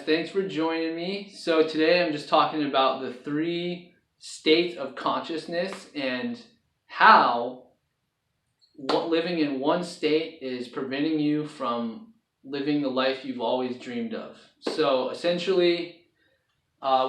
thanks for joining me. So today I'm just talking about the 3 states of consciousness and how living in one state is preventing you from living the life you've always dreamed of. So essentially,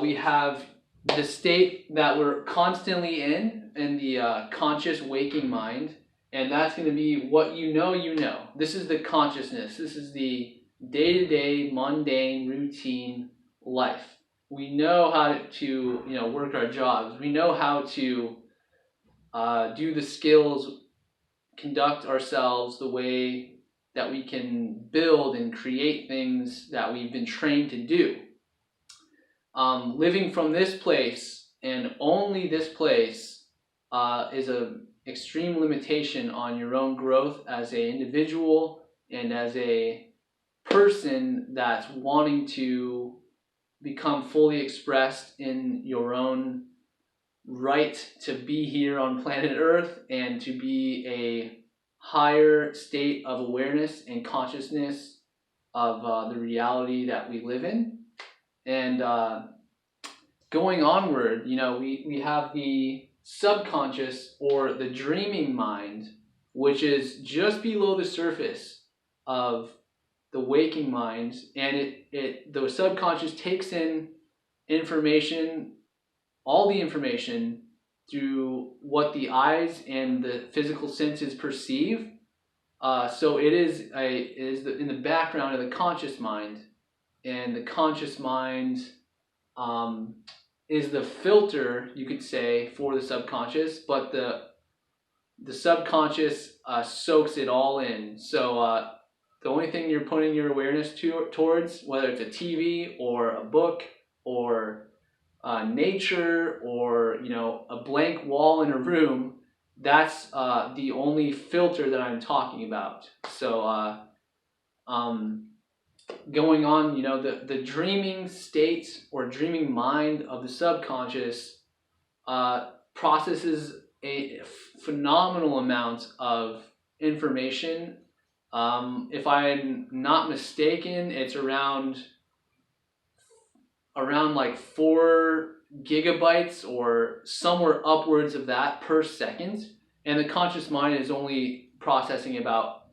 we have the state that we're constantly in the conscious waking mind, and that's going to be what you know. This is the consciousness. This is the day-to-day, mundane, routine life. We know how to work our jobs. We know how to do the skills, conduct ourselves the way that we can build and create things that we've been trained to do. Living from this place and only this place is an extreme limitation on your own growth as an individual and as a person that's wanting to become fully expressed in your own right to be here on planet Earth and to be a higher state of awareness and consciousness of the reality that we live in. And going onward, we have the subconscious or the dreaming mind, which is just below the surface of the waking mind, and the subconscious takes in information, all the information, through what the eyes and the physical senses perceive. So it is in the background of the conscious mind, and the conscious mind is the filter, you could say, for the subconscious, but the subconscious soaks it all in. So the only thing you're putting your awareness towards, whether it's a TV or a book or nature or a blank wall in a room, that's the only filter that I'm talking about. So going on, the dreaming state or dreaming mind of the subconscious processes a phenomenal amount of information. If I'm not mistaken, it's around like 4 gigabytes or somewhere upwards of that per second, and the conscious mind is only processing about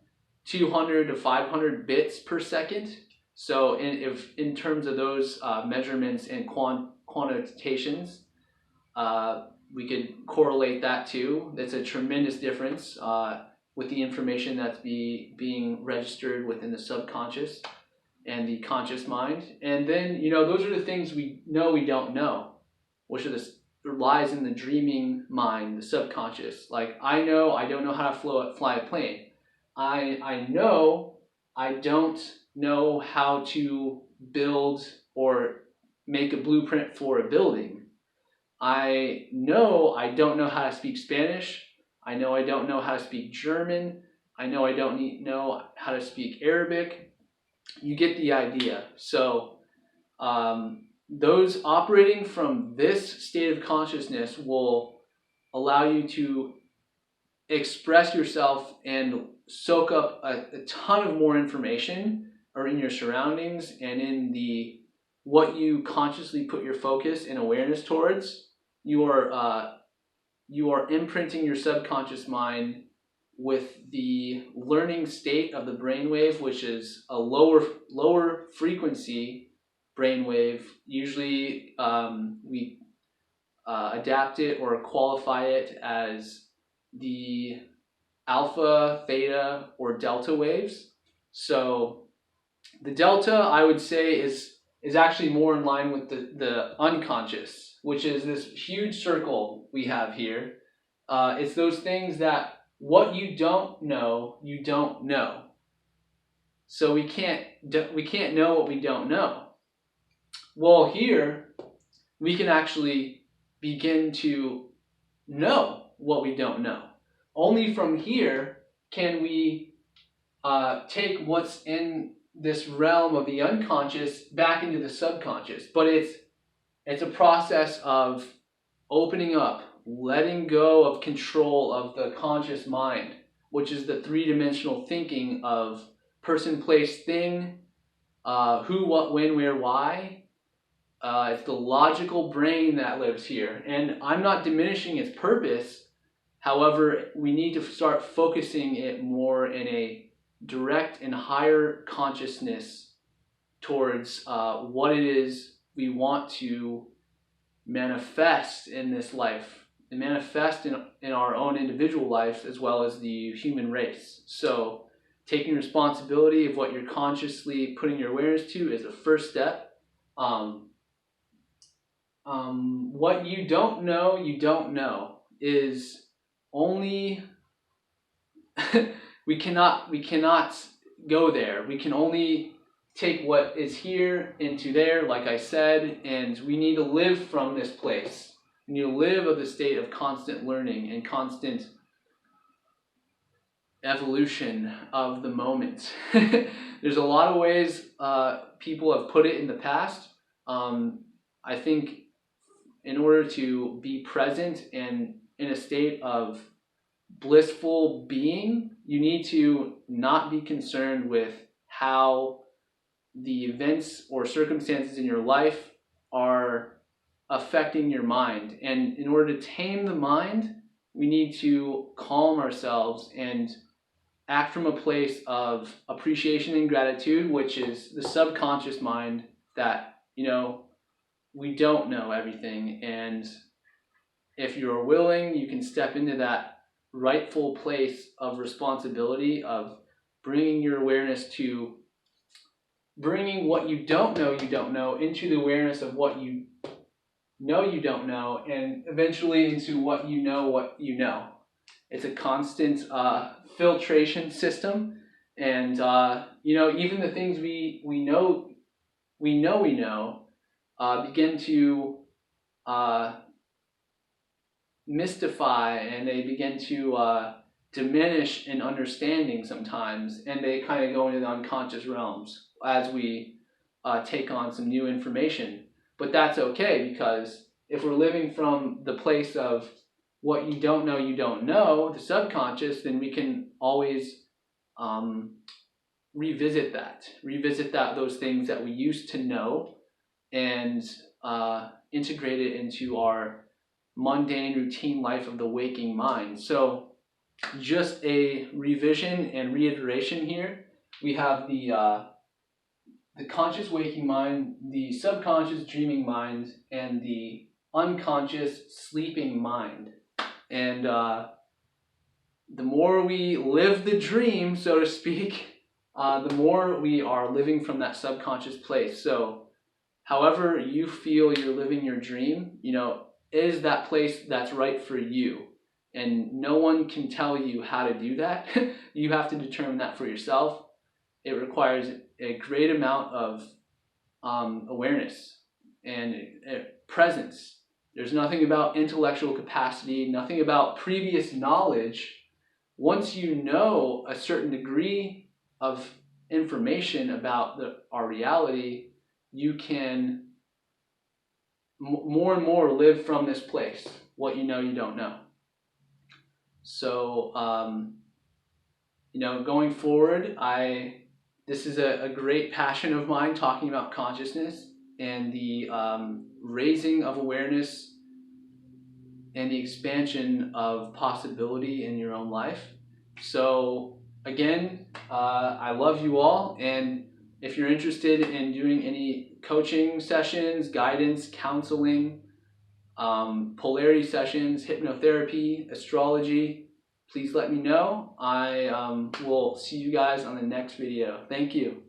200 to 500 bits per second. So in terms of those measurements and quantifications, we could correlate that too. That's a tremendous difference with the information that's being registered within the subconscious and the conscious mind. And then, those are the things we know we don't know, which lies in the dreaming mind, the subconscious. Like, I know I don't know how to fly a plane. I know I don't know how to build or make a blueprint for a building. I know I don't know how to speak Spanish. I know I don't know how to speak German. I know I don't know how to speak Arabic. You get the idea. So those operating from this state of consciousness will allow you to express yourself and soak up a ton of more information or in your surroundings and in what you consciously put your focus and awareness towards. You are imprinting your subconscious mind with the learning state of the brainwave, which is a lower frequency brainwave. Usually we adapt it or qualify it as the alpha, theta, or delta waves. So the delta, I would say, is actually more in line with the unconscious, which is this huge circle we have here. It's those things that what you don't know, you don't know. So we can't know what we don't know. Well, here we can actually begin to know what we don't know. Only from here can we take what's in this realm of the unconscious back into the subconscious. But it's a process of opening up, letting go of control of the conscious mind, which is the 3-dimensional thinking of person, place, thing, who, what, when, where, why. It's the logical brain that lives here. And I'm not diminishing its purpose. However, we need to start focusing it more in a direct and higher consciousness towards what it is we want to manifest in this life and manifest in our own individual lives as well as the human race. So taking responsibility of what you're consciously putting your awareness to is the first step. What you don't know is only we cannot go there. We can only take what is here into there, like I said, and we need to live from this place. We need to live of the state of constant learning and constant evolution of the moment. There's a lot of ways people have put it in the past. I think in order to be present and in a state of blissful being, you need to not be concerned with how the events or circumstances in your life are affecting your mind. And in order to tame the mind, we need to calm ourselves and act from a place of appreciation and gratitude, which is the subconscious mind that, we don't know everything. And if you're willing, you can step into that rightful place of responsibility of bringing your awareness to bringing what you don't know into the awareness of what you don't know, and eventually into what you know. It's a constant filtration system, and even the things we know begin to mystify, and they begin to diminish in understanding sometimes, and they kind of go into the unconscious realms as we take on some new information. But that's okay, because if we're living from the place of what you don't know, the subconscious, then we can always revisit those things that we used to know, and integrate it into our mundane routine life of the waking mind. So just a revision and reiteration here. We have the conscious waking mind, the subconscious dreaming mind, and the unconscious sleeping mind. And the more we live the dream, so to speak, the more we are living from that subconscious place. So however you feel you're living your dream, is that place that's right for you. And no one can tell you how to do that. You have to determine that for yourself. It requires a great amount of awareness and presence. There's nothing about intellectual capacity, nothing about previous knowledge. Once you know a certain degree of information about our reality, you can more and more live from this place, what you don't know. So, going forward, this is a great passion of mine, talking about consciousness and the raising of awareness and the expansion of possibility in your own life. So again, I love you all, and if you're interested in doing any coaching sessions, guidance, counseling, polarity sessions, hypnotherapy, astrology, please let me know. I will see you guys on the next video. Thank you.